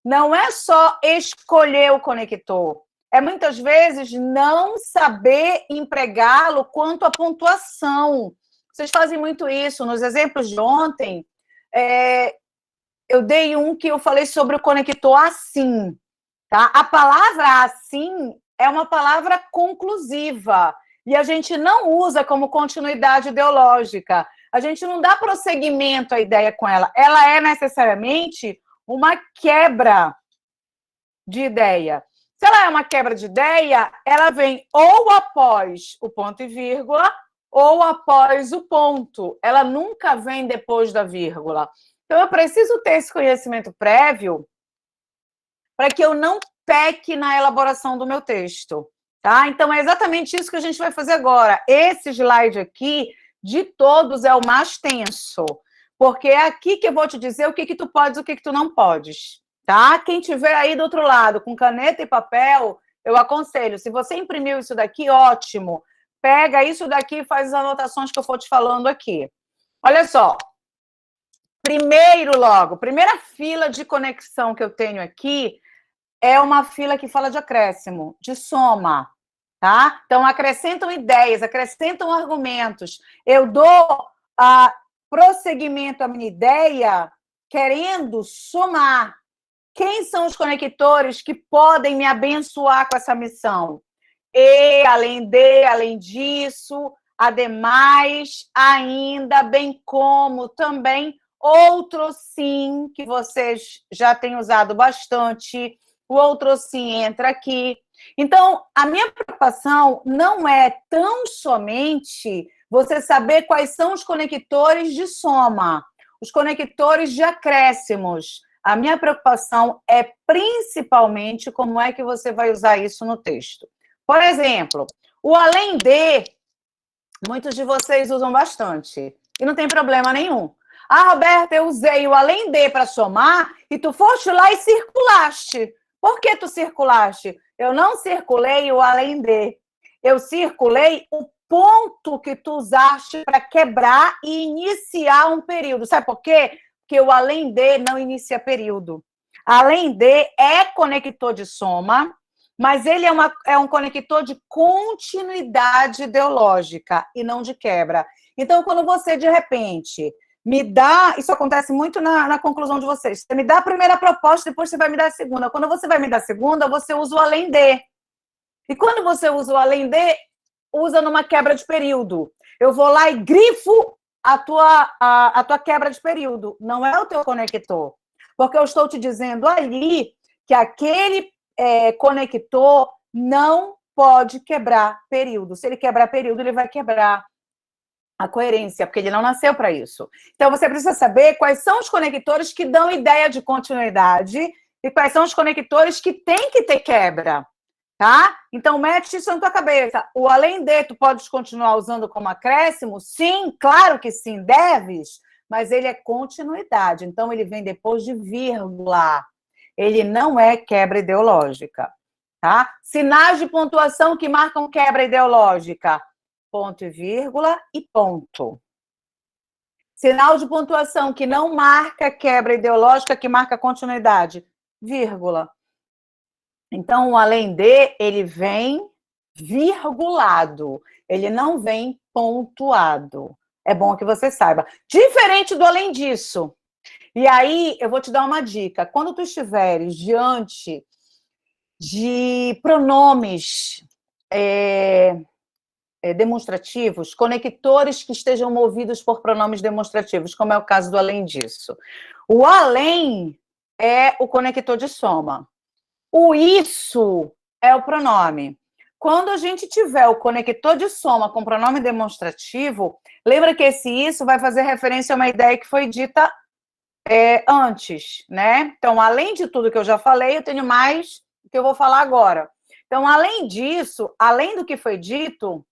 não é só escolher o conector, é muitas vezes não saber empregá-lo quanto à pontuação. Vocês fazem muito isso. Nos exemplos de ontem, eu dei um que eu falei sobre o conector assim. Tá? A palavra assim é uma palavra conclusiva e a gente não usa como continuidade ideológica. A gente não dá prosseguimento à ideia com ela. Ela é necessariamente uma quebra de ideia. Se ela é uma quebra de ideia, ela vem ou após o ponto e vírgula ou após o ponto. Ela nunca vem depois da vírgula. Então, eu preciso ter esse conhecimento prévio para que eu não peque na elaboração do meu texto, tá? Então, é exatamente isso que a gente vai fazer agora. Esse slide aqui, de todos, é o mais tenso, porque é aqui que eu vou te dizer o que tu podes e o que tu não podes, tá? Quem tiver aí do outro lado com caneta e papel, eu aconselho, se você imprimiu isso daqui, ótimo, pega isso daqui e faz as anotações que eu for te falando aqui. Olha só, primeira fila de conexão que eu tenho aqui é uma fila que fala de acréscimo, de soma, tá? Então, acrescentam ideias, acrescentam argumentos. Eu dou prosseguimento à minha ideia querendo somar. Quem são os conectores que podem me abençoar com essa missão? E, além disso, ademais, ainda, bem como, também, outro sim, que vocês já têm usado bastante, o outro sim entra aqui. Então, a minha preocupação não é tão somente você saber quais são os conectores de soma, os conectores de acréscimos. A minha preocupação é principalmente como é que você vai usar isso no texto. Por exemplo, o além de, muitos de vocês usam bastante, e não tem problema nenhum. Ah, Roberta, eu usei o além de para somar, e tu foste lá e circulaste. Por que tu circulaste? Eu não circulei o além de. Eu circulei o ponto que tu usaste para quebrar e iniciar um período. Sabe por quê? Porque o além de não inicia período. Além de é conector de soma, mas ele é um conector de continuidade ideológica e não de quebra. Então, quando você, de repente, me dá... Isso acontece muito na conclusão de vocês. Você me dá a primeira proposta, depois você vai me dar a segunda. Quando você vai me dar a segunda, você usa o além de. E quando você usa o além de, usa numa quebra de período. Eu vou lá e grifo a tua quebra de período. Não é o teu conector. Porque eu estou te dizendo ali que aquele conector não pode quebrar período. Se ele quebrar período, ele vai quebrar a coerência, porque ele não nasceu para isso. Então, você precisa saber quais são os conectores que dão ideia de continuidade e quais são os conectores que têm que ter quebra, tá? Então, mete isso na tua cabeça. O além de, tu podes continuar usando como acréscimo? Sim, claro que sim, deves, mas ele é continuidade. Então, ele vem depois de vírgula. Ele não é quebra ideológica, tá? Sinais de pontuação que marcam quebra ideológica. Ponto e vírgula e ponto. Sinal de pontuação que não marca quebra ideológica, que marca continuidade. Vírgula. Então, o além de, ele vem virgulado. Ele não vem pontuado. É bom que você saiba. Diferente do além disso. E aí, eu vou te dar uma dica. Quando tu estiveres diante de pronomes demonstrativos, conectores que estejam movidos por pronomes demonstrativos, como é o caso do além disso. O além é o conector de soma. O isso é o pronome. Quando a gente tiver o conector de soma com pronome demonstrativo, lembra que esse isso vai fazer referência a uma ideia que foi dita antes, né? Então, além de tudo que eu já falei, eu tenho mais que eu vou falar agora. Então, além disso, além do que foi dito,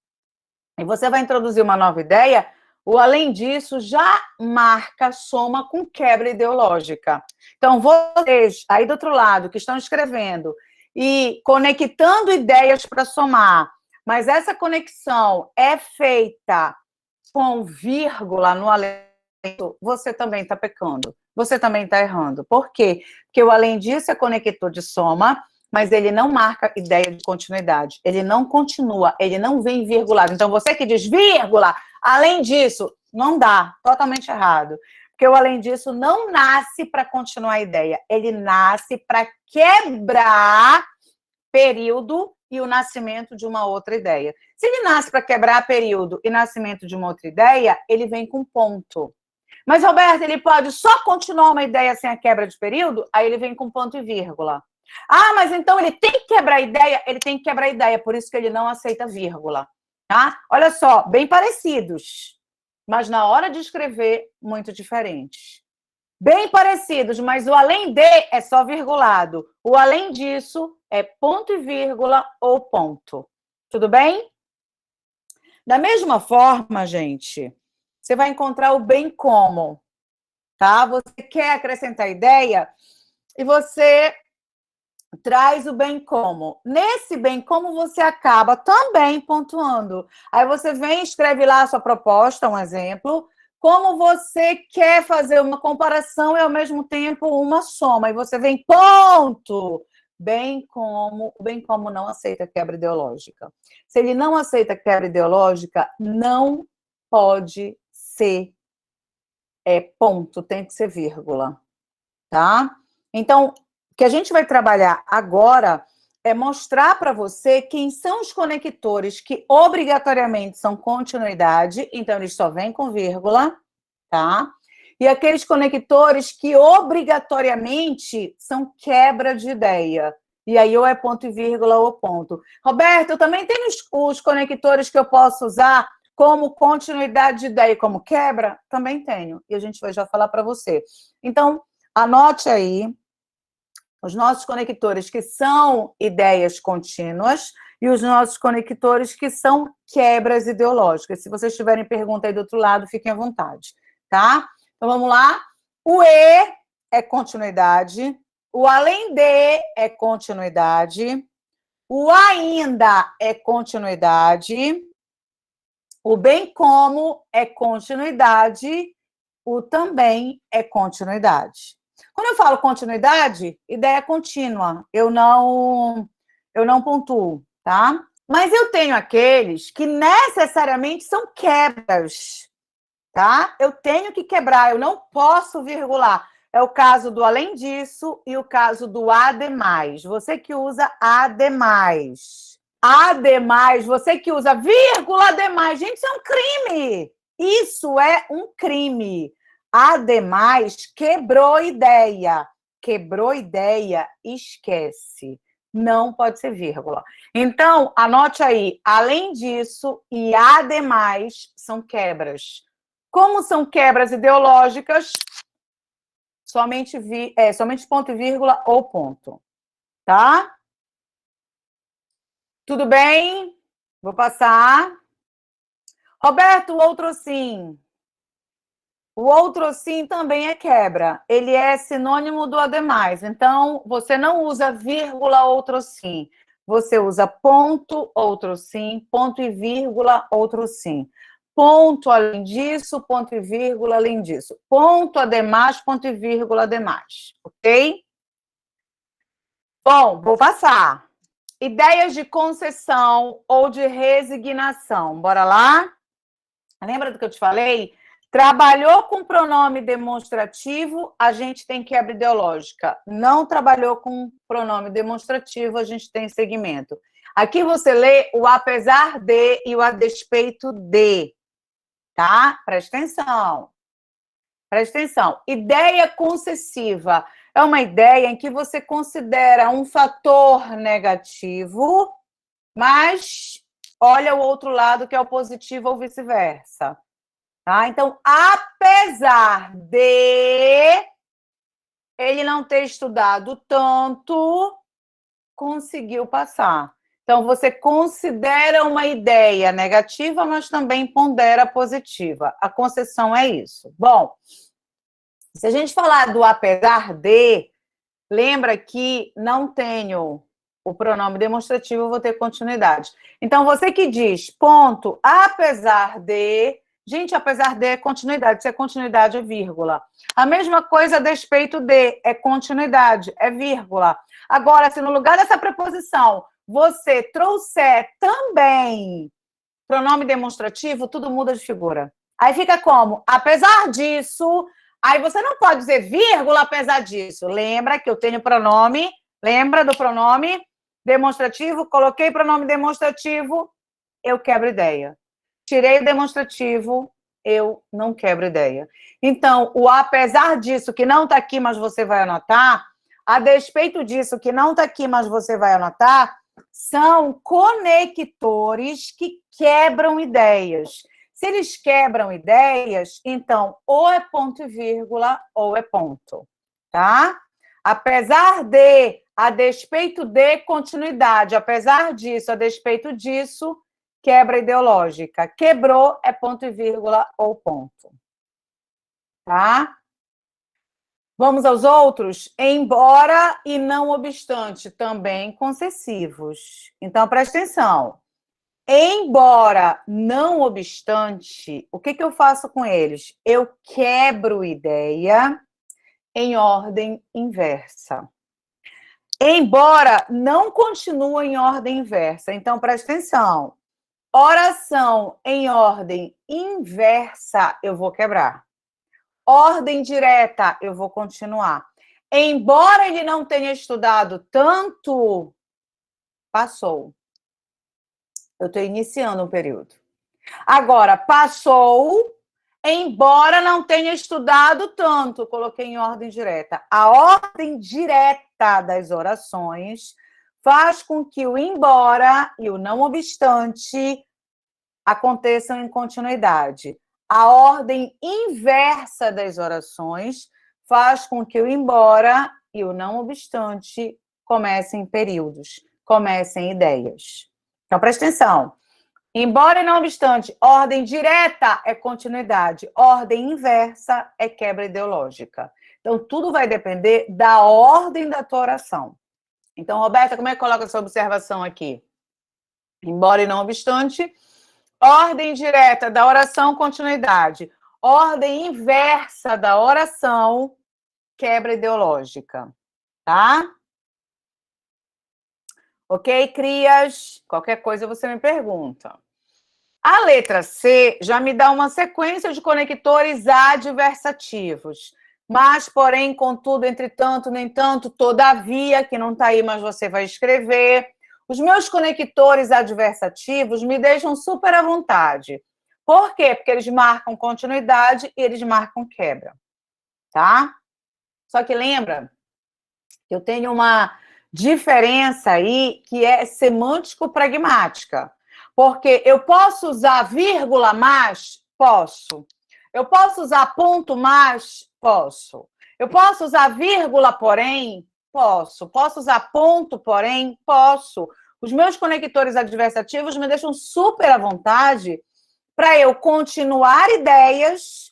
e você vai introduzir uma nova ideia, o além disso já marca soma com quebra ideológica. Então, vocês aí do outro lado que estão escrevendo e conectando ideias para somar, mas essa conexão é feita com vírgula no além, você também está pecando. você também está errando. Por quê? Porque o além disso é conector de soma, mas ele não marca ideia de continuidade. Ele não continua, ele não vem virgulado. Então, você que diz vírgula, além disso, não dá, totalmente errado. Porque o além disso não nasce para continuar a ideia, ele nasce para quebrar período e o nascimento de uma outra ideia. Se ele nasce para quebrar período e nascimento de uma outra ideia, ele vem com ponto. Mas, Roberto, ele pode só continuar uma ideia sem a quebra de período? Aí ele vem com ponto e vírgula. Ah, mas então ele tem que quebrar a ideia? Ele tem que quebrar a ideia, por isso que ele não aceita vírgula. Tá? Olha só, bem parecidos, mas na hora de escrever, muito diferentes. Bem parecidos, mas o além de é só virgulado. O além disso é ponto e vírgula ou ponto. Tudo bem? Da mesma forma, gente, você vai encontrar o bem como, tá? Você quer acrescentar ideia e você traz o bem como. Nesse bem como você acaba também pontuando. Aí você vem e escreve lá a sua proposta, um exemplo, como você quer fazer uma comparação e ao mesmo tempo uma soma. E você vem ponto. Bem como não aceita quebra ideológica. Se ele não aceita quebra ideológica, não pode ser ponto, tem que ser vírgula, tá? Então, o que a gente vai trabalhar agora é mostrar para você quem são os conectores que obrigatoriamente são continuidade, então eles só vêm com vírgula, tá? E aqueles conectores que obrigatoriamente são quebra de ideia. E aí ou é ponto e vírgula ou ponto. Roberto, eu também tenho os conectores que eu posso usar como continuidade de ideia e como quebra? Também tenho. E a gente vai já falar para você. Então, anote aí os nossos conectores que são ideias contínuas e os nossos conectores que são quebras ideológicas. Se vocês tiverem pergunta aí do outro lado, fiquem à vontade, tá? Então, vamos lá. O E é continuidade, o além de é continuidade, o ainda é continuidade, o bem como é continuidade, o também é continuidade. Quando eu falo continuidade, ideia contínua, eu não pontuo, tá? Mas eu tenho aqueles que necessariamente são quebras, tá? Eu tenho que quebrar, eu não posso virgular. É o caso do além disso e o caso do ademais. Você que usa ademais. Ademais, você que usa vírgula ademais. Gente, isso é um crime. Isso é um crime. Ademais, quebrou ideia. Quebrou ideia, esquece. Não pode ser vírgula. Então, anote aí. Além disso e ademais são quebras. Como são quebras ideológicas, somente ponto e vírgula ou ponto. Tá? Tudo bem? Vou passar. Roberto, o outro sim. O outro sim também é quebra. Ele é sinônimo do ademais. Então, você não usa vírgula outro sim. Você usa ponto, outro sim, ponto e vírgula, outro sim. Ponto além disso, ponto e vírgula além disso. Ponto ademais, ponto e vírgula ademais. Ok? Bom, vou passar. Ideias de concessão ou de resignação. Bora lá? Lembra do que eu te falei? Trabalhou com pronome demonstrativo, a gente tem quebra ideológica. Não trabalhou com pronome demonstrativo, a gente tem segmento. Aqui você lê o apesar de e o a despeito de. Tá? Presta atenção. Presta atenção. Ideia concessiva é uma ideia em que você considera um fator negativo, mas olha o outro lado, que é o positivo ou vice-versa. Tá? Então, apesar de ele não ter estudado tanto, conseguiu passar. Então, você considera uma ideia negativa, mas também pondera positiva. A concessão é isso. Bom, se a gente falar do apesar de, lembra que não tenho o pronome demonstrativo, eu vou ter continuidade. Então, você que diz, ponto, apesar de, Gente, apesar de, continuidade. Se é continuidade, é vírgula. A mesma coisa a despeito de, é continuidade, é vírgula. Agora, se no lugar dessa preposição você trouxer também pronome demonstrativo, tudo muda de figura. Aí fica como? Apesar disso, aí você não pode dizer vírgula apesar disso. Lembra que eu tenho pronome, lembra do pronome demonstrativo? Coloquei pronome demonstrativo, eu quebro ideia. Tirei o demonstrativo, eu não quebro ideia. Então, o apesar disso, que não está aqui, mas você vai anotar, a despeito disso, que não está aqui, mas você vai anotar, são conectores que quebram ideias. Se eles quebram ideias, então, ou é ponto e vírgula, ou é ponto, tá? Apesar de, a despeito de continuidade, apesar disso, a despeito disso, quebra ideológica. Quebrou é ponto e vírgula ou ponto. Tá? Vamos aos outros? Embora e não obstante, também concessivos. Então, presta atenção. Embora, não obstante, o que eu faço com eles? Eu quebro ideia em ordem inversa. Embora não continua em ordem inversa. Então, presta atenção. Oração em ordem inversa, eu vou quebrar. Ordem direta, eu vou continuar. Embora ele não tenha estudado tanto, passou. Eu estou iniciando um período. Agora, passou, embora não tenha estudado tanto, coloquei em ordem direta. A ordem direta das orações faz com que o embora e o não obstante aconteçam em continuidade. A ordem inversa das orações faz com que o embora e o não obstante comecem em períodos, comecem em ideias. Então, presta atenção. Embora e não obstante, ordem direta é continuidade, ordem inversa é quebra ideológica. Então, tudo vai depender da ordem da tua oração. Então, Roberta, como é que coloca essa observação aqui? Embora e não obstante, ordem direta da oração, continuidade. Ordem inversa da oração, quebra ideológica. Tá? Ok, crias? Qualquer coisa você me pergunta. A letra C já me dá uma sequência de conectores adversativos. Mas, porém, contudo, entretanto, nem tanto, todavia, que não está aí, mas você vai escrever. Os meus conectores adversativos me deixam super à vontade. Por quê? Porque eles marcam continuidade e eles marcam quebra. Tá? Só que lembra, eu tenho uma diferença aí que é semântico-pragmática. Porque eu posso usar vírgula mais? Posso. Eu posso usar ponto mais? Posso. Eu posso usar vírgula porém? Posso. Posso usar ponto porém? Posso. Os meus conectores adversativos me deixam super à vontade para eu continuar ideias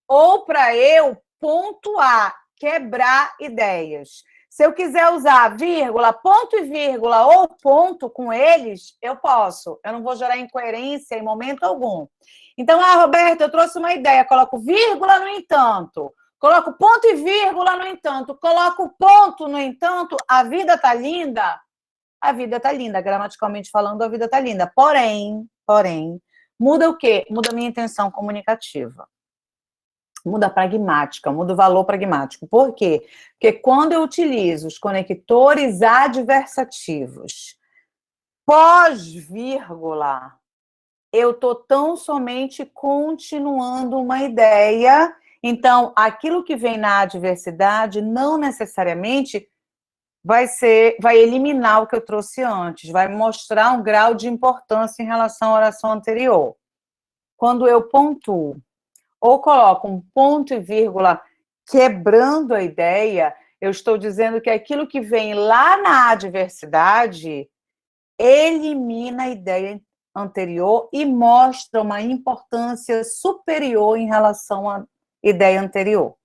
ou para eu pontuar, quebrar ideias. Se eu quiser usar vírgula, ponto e vírgula ou ponto com eles, eu posso. Eu não vou gerar incoerência em momento algum. Então, Roberta, eu trouxe uma ideia. Coloco vírgula no entanto. Coloco ponto e vírgula no entanto. Coloco ponto no entanto. A vida tá linda? A vida tá linda. Gramaticalmente falando, a vida tá linda. Porém, muda o quê? Muda a minha intenção comunicativa. Muda a pragmática, muda o valor pragmático. Por quê? Porque quando eu utilizo os conectores adversativos pós-vírgula, eu estou tão somente continuando uma ideia. Então, aquilo que vem na adversidade não necessariamente vai eliminar o que eu trouxe antes, vai mostrar um grau de importância em relação à oração anterior. Quando eu pontuo ou coloco um ponto e vírgula quebrando a ideia, eu estou dizendo que aquilo que vem lá na adversidade elimina a ideia anterior e mostra uma importância superior em relação à ideia anterior.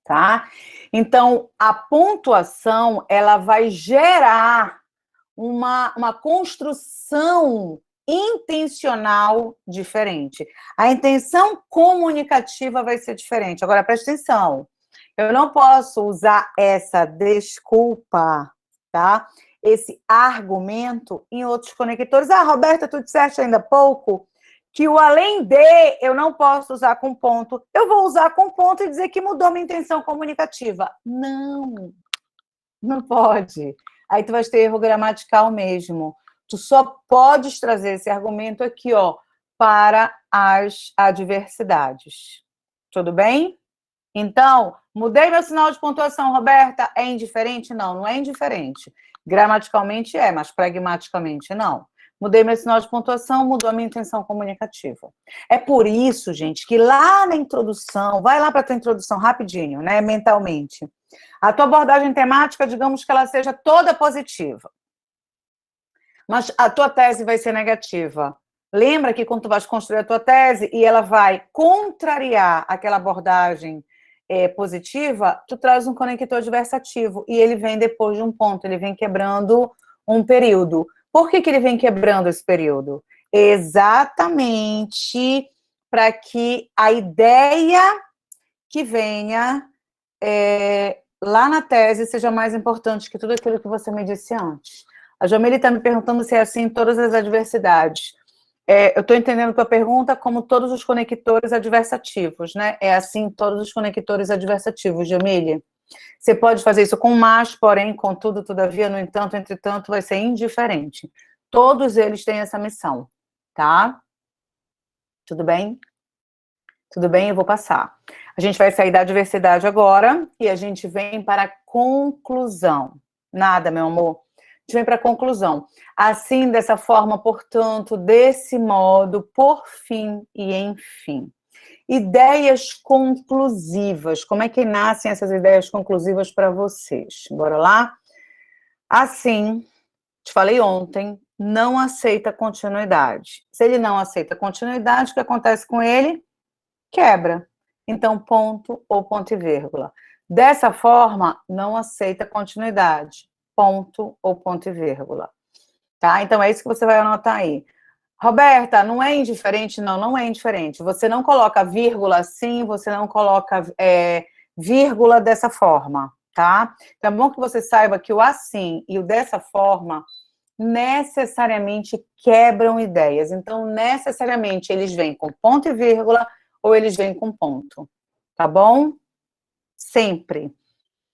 Tá? Então, a pontuação, ela vai gerar uma construção intencional diferente. A intenção comunicativa vai ser diferente. Agora, presta atenção. Eu não posso usar essa desculpa, tá? Esse argumento em outros conectores. Ah, Roberta, tu disseste ainda há pouco que o além de eu não posso usar com ponto. Eu vou usar com ponto e dizer que mudou minha intenção comunicativa. Não, não pode. Aí tu vai ter erro gramatical mesmo. Tu só podes trazer esse argumento aqui, ó, para as adversidades. Tudo bem? Então, mudei meu sinal de pontuação, Roberta. É indiferente? Não, não é indiferente. Gramaticalmente é, mas pragmaticamente não. Mudei meu sinal de pontuação, mudou a minha intenção comunicativa. É por isso, gente, que lá na introdução, vai lá para a tua introdução rapidinho, né, mentalmente. A tua abordagem temática, digamos que ela seja toda positiva. Mas a tua tese vai ser negativa. Lembra que quando tu vais construir a tua tese e ela vai contrariar aquela abordagem positiva, tu traz um conector adversativo e ele vem depois de um ponto, ele vem quebrando um período. Por que ele vem quebrando esse período? Exatamente para que a ideia que venha lá na tese seja mais importante que tudo aquilo que você me disse antes. A Jamile está me perguntando se é assim em todas as adversidades. Eu estou entendendo a tua pergunta como todos os conectores adversativos, né? É assim todos os conectores adversativos, Jamile. Você pode fazer isso com mas, porém, contudo, todavia, no entanto, entretanto, vai ser indiferente. Todos eles têm essa missão, tá? Tudo bem? Tudo bem? Eu vou passar. A gente vai sair da adversidade agora e a gente vem para a conclusão. Nada, meu amor. A gente vem para a conclusão. Assim, dessa forma, portanto, desse modo, por fim e enfim. Ideias conclusivas. Como é que nascem essas ideias conclusivas para vocês? Bora lá? Assim, te falei ontem, não aceita continuidade. Se ele não aceita continuidade, o que acontece com ele? Quebra. Então, ponto ou ponto e vírgula. Dessa forma, não aceita continuidade. Ponto ou ponto e vírgula. Tá? Então, é isso que você vai anotar aí. Roberta, não é indiferente? Não, não é indiferente. Você não coloca vírgula assim, você não coloca vírgula dessa forma, tá? Então, é bom que você saiba que o assim e o dessa forma necessariamente quebram ideias. Então, necessariamente, eles vêm com ponto e vírgula ou eles vêm com ponto, tá bom? Sempre.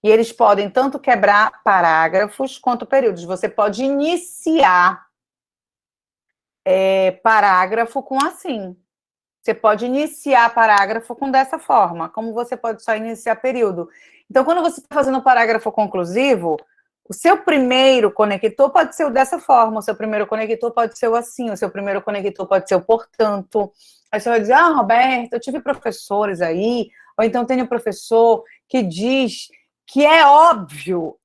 E eles podem tanto quebrar parágrafos quanto períodos. Você pode iniciar parágrafo com assim. Você pode iniciar parágrafo com dessa forma, como você pode só iniciar período. Então, quando você está fazendo o parágrafo conclusivo, o seu primeiro conector pode ser o dessa forma, o seu primeiro conector pode ser o assim, o seu primeiro conector pode ser o portanto. Aí você vai dizer, Roberto, eu tive professores aí, ou então tem um professor que diz que é óbvio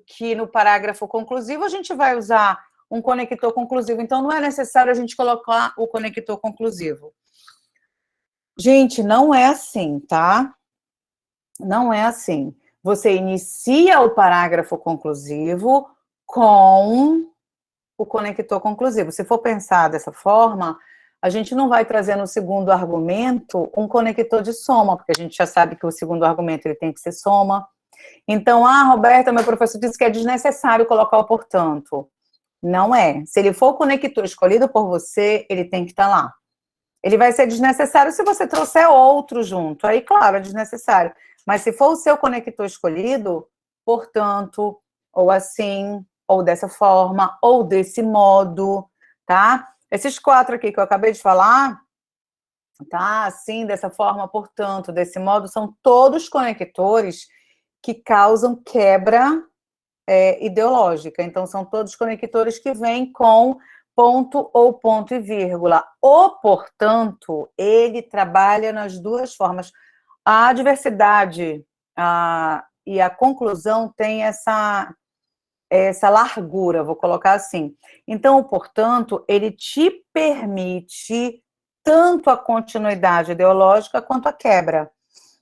que no parágrafo conclusivo a gente vai usar um conector conclusivo, então não é necessário a gente colocar o conector conclusivo. Gente, não é assim, tá? Não é assim. Você inicia o parágrafo conclusivo com o conector conclusivo. Se for pensar dessa forma, a gente não vai trazer no segundo argumento um conector de soma, porque a gente já sabe que o segundo argumento ele tem que ser soma. Então, Roberta, meu professor disse que é desnecessário colocar o portanto. Não é. Se ele for o conector escolhido por você, ele tem que estar lá. Ele vai ser desnecessário se você trouxer outro junto. Aí, claro, é desnecessário. Mas se for o seu conector escolhido, portanto, ou assim, ou dessa forma, ou desse modo, tá? Esses 4 aqui que eu acabei de falar, tá? Assim, dessa forma, portanto, desse modo, são todos conectores que causam quebra ideológica. Então, são todos conectores que vêm com ponto ou ponto e vírgula. O portanto, ele trabalha nas duas formas. A adversidade e a conclusão tem essa largura, vou colocar assim. Então, o portanto, ele te permite tanto a continuidade ideológica quanto a quebra.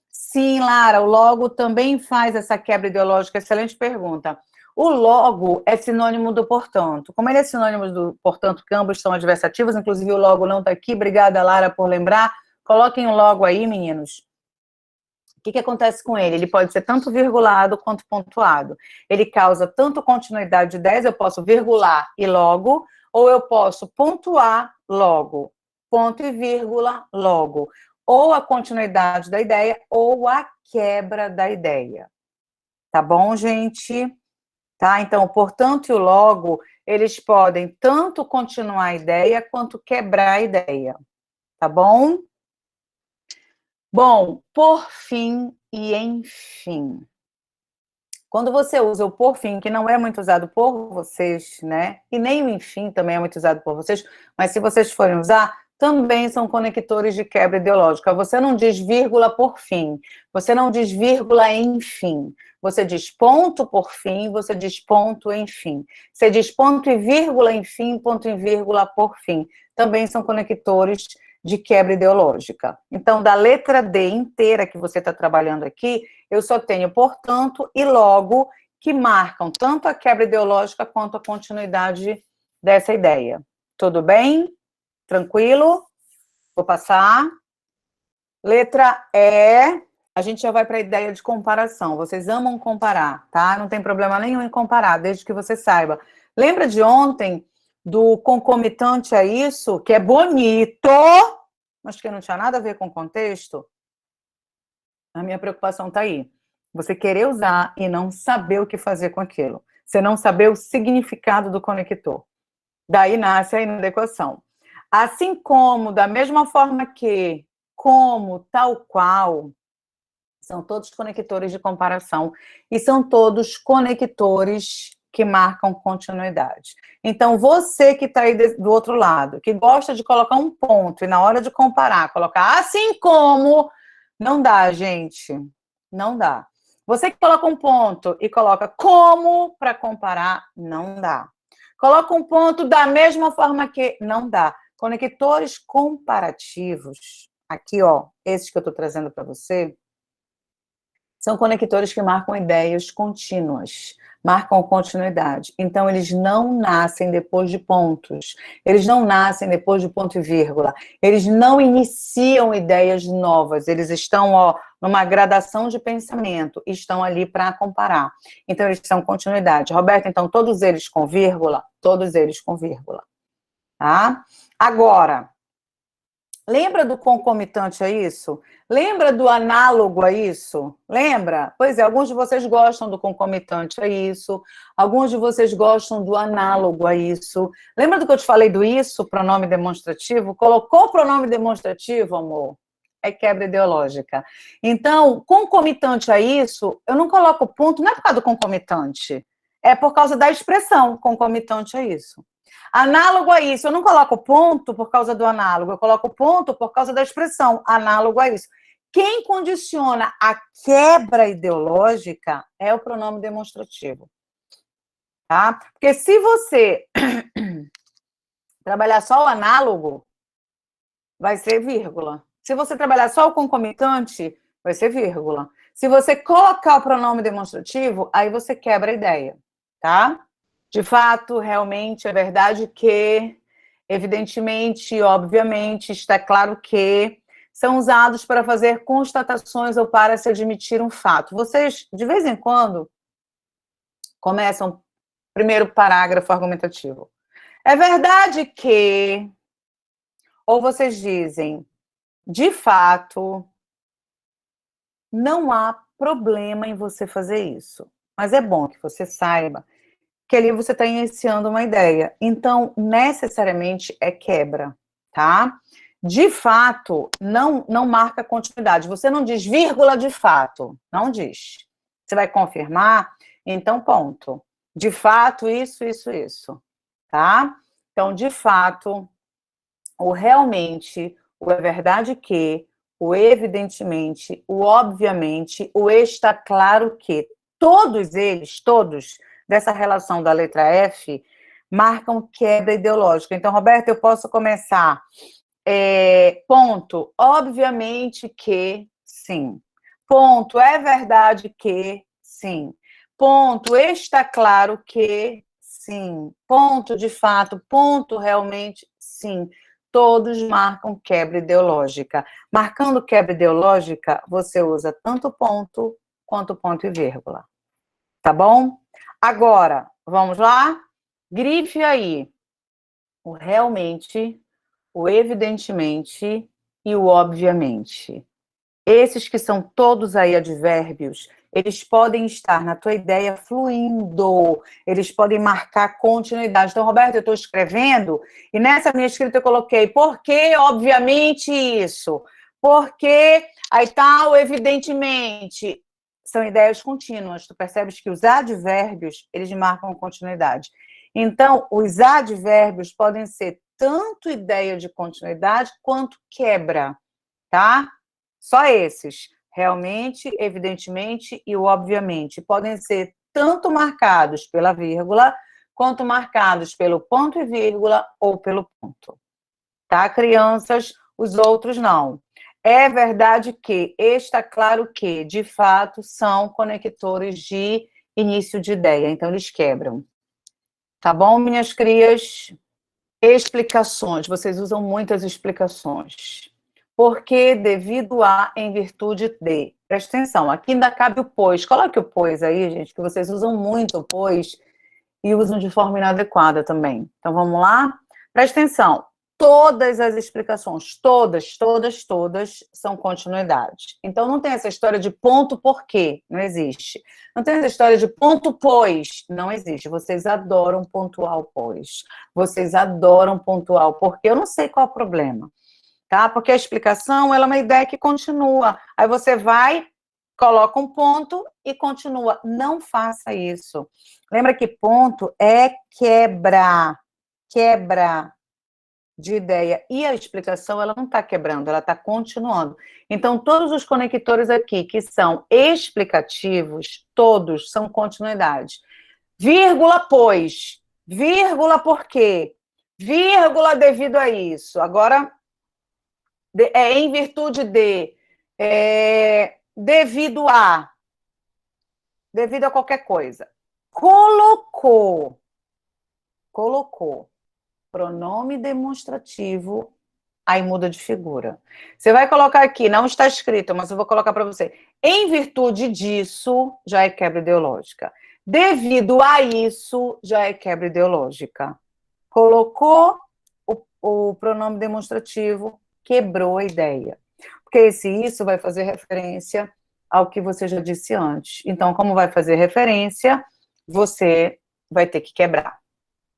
Sim, Lara, o logo também faz essa quebra ideológica. Excelente pergunta. O logo é sinônimo do portanto. Como ele é sinônimo do portanto, que ambos são adversativos, inclusive o logo não está aqui. Obrigada, Lara, por lembrar. Coloquem o logo aí, meninos. O que acontece com ele? Ele pode ser tanto virgulado quanto pontuado. Ele causa tanto continuidade de ideias, eu posso virgular e logo, ou eu posso pontuar logo, ponto e vírgula logo. Ou a continuidade da ideia, ou a quebra da ideia. Tá bom, gente? Tá? Então, portanto e o logo, eles podem tanto continuar a ideia, quanto quebrar a ideia. Tá bom? Bom, por fim e enfim. Quando você usa o por fim, que não é muito usado por vocês, né? E nem o enfim também é muito usado por vocês, mas se vocês forem usar, também são conectores de quebra ideológica. Você não diz vírgula por fim, você não diz vírgula enfim. Você diz ponto por fim, você diz ponto enfim. Você diz ponto e vírgula enfim, ponto e vírgula por fim. Também são conectores de quebra ideológica. Então, da letra D inteira que você está trabalhando aqui, eu só tenho portanto e logo, que marcam tanto a quebra ideológica quanto a continuidade dessa ideia. Tudo bem? Tranquilo? Vou passar. Letra E, a gente já vai para a ideia de comparação. Vocês amam comparar, tá? Não tem problema nenhum em comparar, desde que você saiba. Lembra de ontem do concomitante a isso, que é bonito, mas que não tinha nada a ver com o contexto? A minha preocupação está aí. Você querer usar e não saber o que fazer com aquilo. Você não saber o significado do conector. Daí nasce a inadequação. Assim como, da mesma forma que, como, tal qual, são todos conectores de comparação e são todos conectores que marcam continuidade. Então, você que está aí do outro lado, que gosta de colocar um ponto e na hora de comparar, colocar assim como, não dá, gente. Não dá. Você que coloca um ponto e coloca como para comparar, não dá. Coloca um ponto da mesma forma que, não dá. Conectores comparativos, aqui, ó, esses que eu estou trazendo para você, são conectores que marcam ideias contínuas, marcam continuidade. Então, eles não nascem depois de pontos, eles não nascem depois de ponto e vírgula, eles não iniciam ideias novas, eles estão, ó, numa gradação de pensamento, estão ali para comparar. Então, eles são continuidade. Roberto, então, todos eles com vírgula? Todos eles com vírgula. Tá? Agora, lembra do concomitante a isso? Lembra do análogo a isso? Lembra? Pois é, alguns de vocês gostam do concomitante a isso, alguns de vocês gostam do análogo a isso. Lembra do que eu te falei do isso, pronome demonstrativo? Colocou o pronome demonstrativo, amor? É quebra ideológica. Então, concomitante a isso, eu não coloco ponto, não é por causa do concomitante, é por causa da expressão concomitante a isso. Análogo a isso, eu não coloco ponto por causa do análogo, eu coloco ponto por causa da expressão análogo a isso. Quem condiciona a quebra ideológica é o pronome demonstrativo. Tá? Porque se você trabalhar só o análogo, vai ser vírgula. Se você trabalhar só o concomitante, vai ser vírgula. Se você colocar o pronome demonstrativo, aí você quebra a ideia, tá? De fato, realmente, é verdade que, evidentemente e obviamente, está claro que são usados para fazer constatações ou para se admitir um fato. Vocês, de vez em quando, começam o primeiro parágrafo argumentativo. É verdade que... Ou vocês dizem, de fato, não há problema em você fazer isso. Mas é bom que você saiba que ali você está iniciando uma ideia. Então, necessariamente é quebra, tá? De fato, não marca continuidade. Você não diz vírgula de fato. Não diz. Você vai confirmar? Então, ponto. De fato, isso, tá? Então, de fato, o realmente, o é verdade que, o evidentemente, o obviamente, o está claro que, todos eles, todos, dessa relação da letra F, marcam quebra ideológica. Então, Roberto, eu posso começar, ponto, obviamente que sim. Ponto, é verdade que sim. Ponto, está claro que sim. Ponto, de fato, ponto, realmente, sim. Todos marcam quebra ideológica. Marcando quebra ideológica, você usa tanto ponto quanto ponto e vírgula. Tá bom? Agora, vamos lá? Grife aí o realmente, o evidentemente e o obviamente. Esses que são todos aí advérbios, eles podem estar na tua ideia fluindo, eles podem marcar continuidade. Então, Roberto, eu estou escrevendo, e nessa minha escrita eu coloquei, por que, obviamente, isso? Porque, aí tal, evidentemente. São ideias contínuas. Tu percebes que os advérbios, eles marcam continuidade. Então, os advérbios podem ser tanto ideia de continuidade quanto quebra, tá? Só esses, realmente, evidentemente e o obviamente, podem ser tanto marcados pela vírgula, quanto marcados pelo ponto e vírgula ou pelo ponto. Tá, crianças? Os outros não. É verdade que está claro que, de fato, são conectores de início de ideia, então eles quebram. Tá bom, minhas crias? Explicações, vocês usam muitas explicações. Porque, devido a, em virtude de. Presta atenção, aqui ainda cabe o pois. Coloque o pois aí, gente, que vocês usam muito o pois e usam de forma inadequada também. Então, vamos lá? Presta atenção. Todas as explicações, todas são continuidades. Então, não tem essa história de ponto por quê, não existe. Não tem essa história de ponto pois, não existe. Vocês adoram pontuar o pois. Vocês adoram pontuar o porquê. Eu não sei qual é o problema, tá? Porque a explicação, ela é uma ideia que continua. Aí você vai, coloca um ponto e continua. Não faça isso. Lembra que ponto é quebra de ideia. E a explicação, ela não está quebrando, ela está continuando. Então, todos os conectores aqui que são explicativos, todos são continuidade. Vírgula, pois. Vírgula, por quê? Vírgula, devido a isso. Agora, em virtude de. Devido a. Devido a qualquer coisa. Colocou. Pronome demonstrativo, aí muda de figura. Você vai colocar aqui, não está escrito, mas eu vou colocar para você. Em virtude disso, já é quebra ideológica. Devido a isso, já é quebra ideológica. Colocou o pronome demonstrativo, quebrou a ideia. Porque esse isso vai fazer referência ao que você já disse antes. Então, como vai fazer referência, você vai ter que quebrar.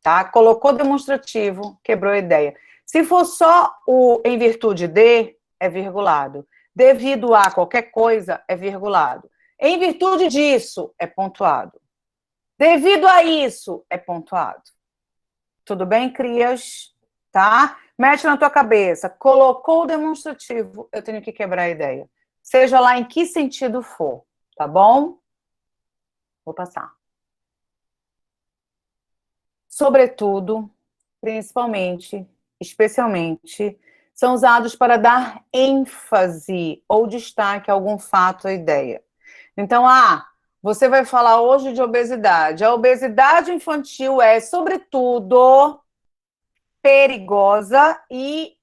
Tá? Colocou demonstrativo, quebrou a ideia. Se for só o em virtude de, é virgulado. Devido a qualquer coisa, é virgulado. Em virtude disso, é pontuado. Devido a isso, é pontuado. Tudo bem, crias? Tá? Mete na tua cabeça. Colocou o demonstrativo, eu tenho que quebrar a ideia. Seja lá em que sentido for, tá bom? Vou passar. Sobretudo, principalmente, especialmente, são usados para dar ênfase ou destaque a algum fato ou ideia. Então, você vai falar hoje de obesidade. A obesidade infantil é, sobretudo, perigosa e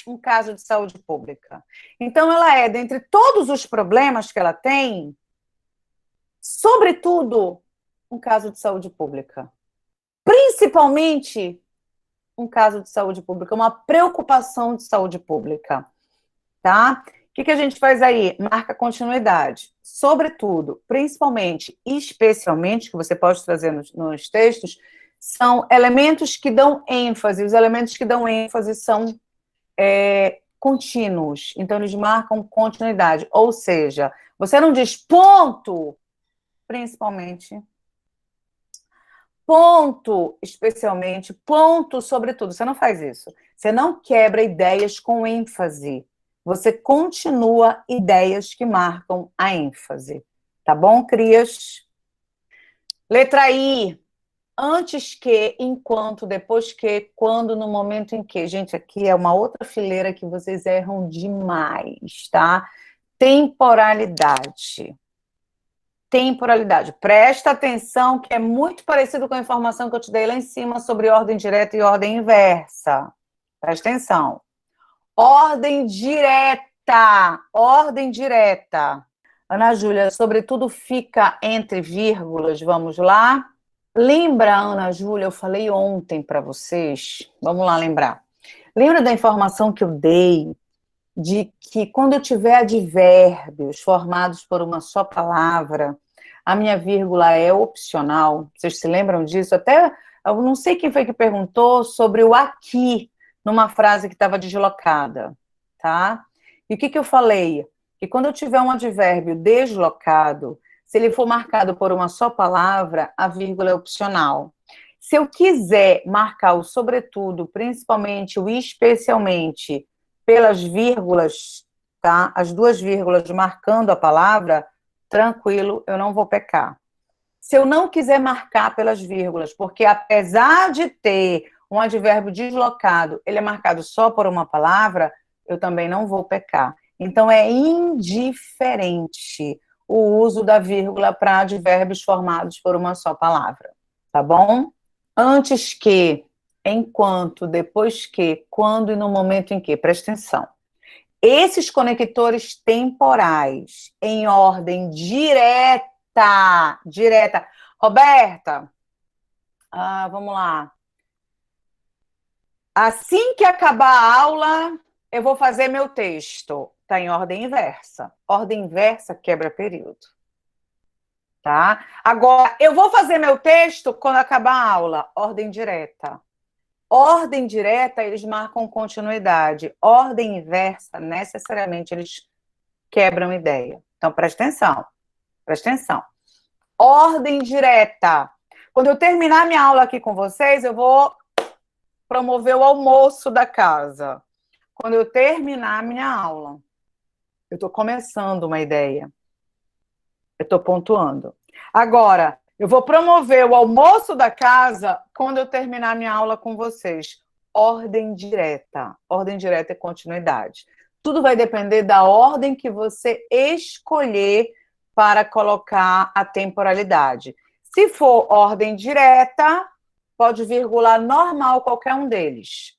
um caso de saúde pública. Então, ela é, dentre todos os problemas que ela tem, sobretudo, um caso de saúde pública. Principalmente um caso de saúde pública, uma preocupação de saúde pública, tá? O que a gente faz aí? Marca continuidade. Sobretudo, principalmente, especialmente, que você pode trazer nos textos, são elementos que dão ênfase. Os elementos que dão ênfase são contínuos. Então, eles marcam continuidade. Ou seja, você não diz ponto, principalmente, ponto, especialmente, ponto, sobretudo. Você não faz isso. Você não quebra ideias com ênfase. Você continua ideias que marcam a ênfase. Tá bom, crias? Letra I. Antes que, enquanto, depois que, quando, no momento em que. Gente, aqui é uma outra fileira que vocês erram demais, tá? Temporalidade. temporalidade. Presta atenção que é muito parecido com a informação que eu te dei lá em cima sobre ordem direta e ordem inversa. Presta atenção. Ordem direta. Ordem direta. Ana Júlia, sobretudo fica entre vírgulas. Vamos lá? Lembra, Ana Júlia, eu falei ontem para vocês. Vamos lá lembrar. Lembra da informação que eu dei de que quando eu tiver advérbios formados por uma só palavra, a minha vírgula é opcional? Vocês se lembram disso? Até, eu não sei quem foi que perguntou sobre o aqui, numa frase que estava deslocada, tá? E o que eu falei? Que quando eu tiver um advérbio deslocado, se ele for marcado por uma só palavra, a vírgula é opcional. Se eu quiser marcar o sobretudo, principalmente o especialmente, pelas vírgulas, tá? As duas vírgulas marcando a palavra, tranquilo, eu não vou pecar. Se eu não quiser marcar pelas vírgulas, porque apesar de ter um advérbio deslocado, ele é marcado só por uma palavra, eu também não vou pecar. Então, é indiferente o uso da vírgula para advérbios formados por uma só palavra, tá bom? Antes que, enquanto, depois que, quando e no momento em que. Presta atenção. Esses conectores temporais em ordem direta. Roberta, vamos lá. Assim que acabar a aula, eu vou fazer meu texto. Está em ordem inversa. Ordem inversa quebra período. Tá? Agora, eu vou fazer meu texto quando acabar a aula. Ordem direta. Ordem direta, eles marcam continuidade. Ordem inversa, necessariamente, eles quebram ideia. Então, presta atenção. Presta atenção. Ordem direta. Quando eu terminar minha aula aqui com vocês, eu vou promover o almoço da casa. Quando eu terminar minha aula, eu estou começando uma ideia. Eu estou pontuando. Agora, eu vou promover o almoço da casa quando eu terminar minha aula com vocês. Ordem direta. Ordem direta é continuidade. Tudo vai depender da ordem que você escolher para colocar a temporalidade. Se for ordem direta, pode virgular normal qualquer um deles.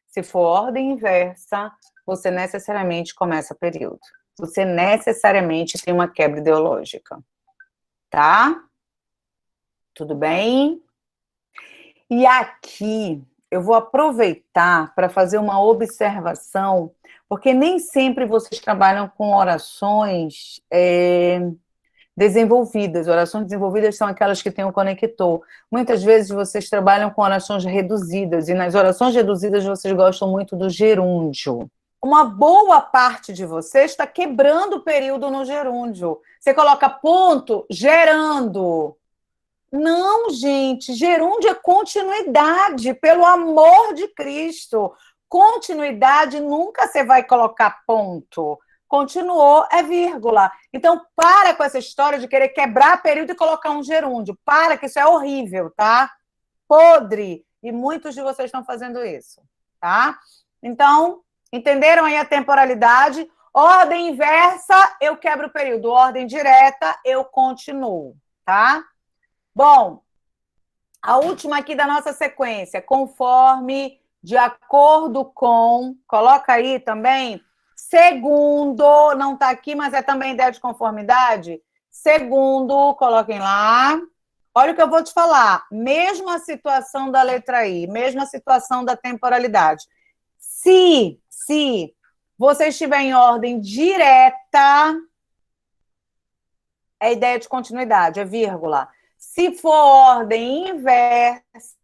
Se for ordem inversa, você necessariamente começa período. Você necessariamente tem uma quebra ideológica. Tá? Tudo bem? E aqui eu vou aproveitar para fazer uma observação, porque nem sempre vocês trabalham com orações desenvolvidas. Orações desenvolvidas são aquelas que têm um conector. Muitas vezes vocês trabalham com orações reduzidas, e nas orações reduzidas vocês gostam muito do gerúndio. Uma boa parte de vocês está quebrando o período no gerúndio. Você coloca ponto, gerando. Não, gente, gerúndio é continuidade, pelo amor de Cristo. Continuidade nunca você vai colocar ponto. Continuou é vírgula. Então, para com essa história de querer quebrar período e colocar um gerúndio. Para, que isso é horrível, tá? Podre. E muitos de vocês estão fazendo isso, tá? Então, entenderam aí a temporalidade? Ordem inversa, eu quebro o período. Ordem direta, eu continuo, tá? Bom, a última aqui da nossa sequência, conforme, de acordo com, coloca aí também, segundo, não está aqui, mas é também ideia de conformidade. Segundo, coloquem lá. Olha o que eu vou te falar. Mesma situação da letra I, mesma situação da temporalidade. Se você estiver em ordem direta, é ideia de continuidade, é vírgula. Se for ordem inversa,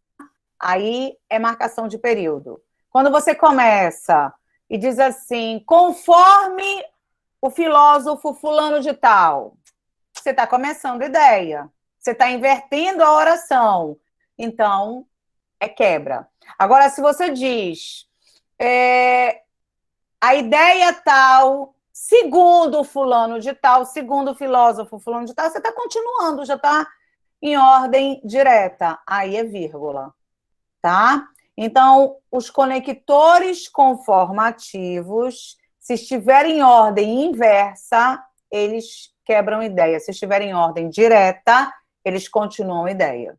aí é marcação de período. Quando você começa e diz assim, conforme o filósofo fulano de tal, você está começando ideia. Você está invertendo a oração. Então, é quebra. Agora, se você diz, a ideia tal, segundo fulano de tal, segundo o filósofo fulano de tal, você está continuando, já está em ordem direta. Aí é vírgula, tá? Então, os conectores conformativos, se estiverem em ordem inversa, eles quebram ideia. Se estiver em ordem direta, eles continuam ideia.